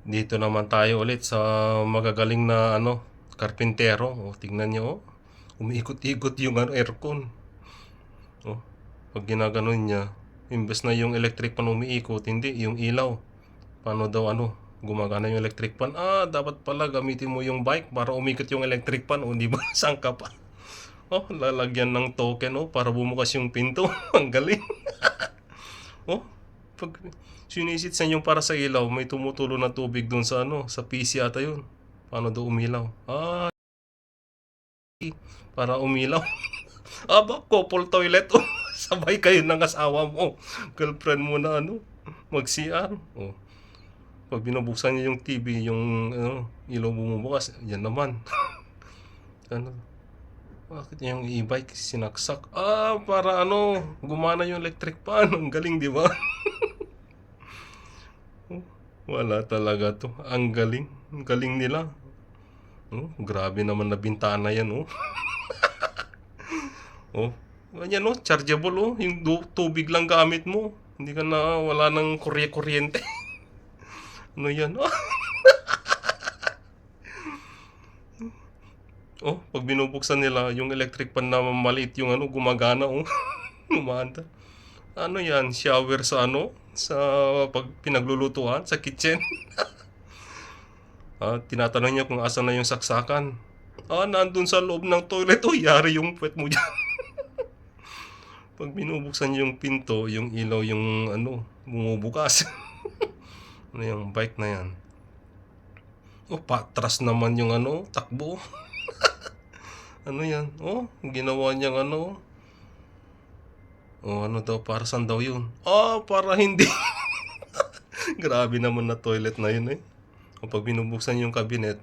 Dito naman tayo ulit sa magagaling na karpintero. Tingnan niyo, umiikot-ikot yung aircon. Pag ginaganon niya, imbes na yung electric fan umiikot, hindi, yung ilaw. Paano daw gumagana yung electric fan? Dapat pala gamitin mo yung bike para umikot yung electric fan. Di ba? Saan ka pa? Lalagyan ng token, para bumukas yung pinto. Ang galing. Pag sinisit sa yung para sa ilaw, may tumutulo na tubig doon sa sa PC ata yun. Paano daw umilaw? Para umilaw. Couple toilet. Sabay kayo ng asawa mo. Girlfriend mo na mag-CR. Pag binubuksan niya yung TV, yung ilaw bumubukas, yan naman. Bakit yung e-bike sinaksak? Para gumana yung electric fan. Ang galing, di ba? Wala talaga to. Ang galing. Ang galing nila. Grabe naman na bintana yan, Ganyan, chargeable, Yung tubig lang gamit mo. Hindi ka na, wala nang kuryente. Ano yan, pag binubuksan nila, yung electric fan na maliit yung gumagana, Umanda. Ano yan, shower sa sa pag pinaglulutuan, sa kitchen. Tinatanong niya kung asan na yung saksakan. Nandun sa loob ng toilet. Yari yung puwet mo dyan. Pag binubuksan yung pinto, yung ilaw, yung bumubukas. Ano yung bike na yan? Patras naman yung takbo. Ano yan? Ginawa niyang ano daw, para saan daw yun? Para hindi. Grabe naman na toilet na yun, Pag binubuksan yung cabinet,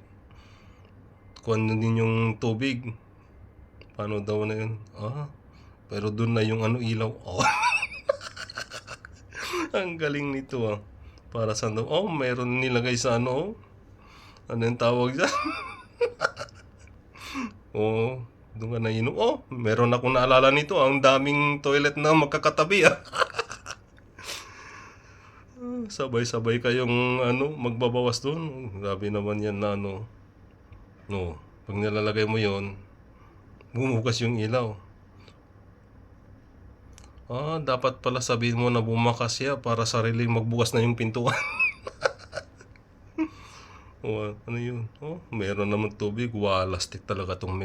kuha na din yung tubig. Paano daw na yun? Pero dun na yung ilaw. Ang galing nito, Para saan daw? Meron nilagay sa Ano yung tawag dyan? Doon ka na inom. Meron akong naalala nito. Ang daming toilet na magkakatabi, Sabay-sabay kayong magbabawas doon. Grabe naman yan na pag nilalagay mo yon, bumukas yung ilaw. Dapat pala sabihin mo na bumakas siya para sariling magbukas na yung pintuan. Ano yun? Meron naman tubig. Walastik talaga tong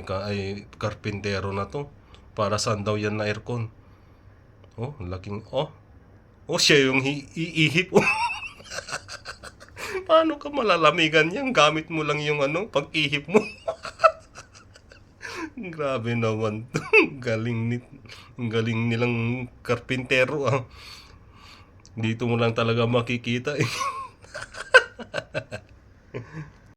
karpintero na to. Para saan daw yan na aircon? Laking, siya yung iihip, Paano ka malalamigan yan? Gamit mo lang yung pag-ihip mo. Grabe naman to. Galing nilang karpintero, Dito mo lang talaga makikita,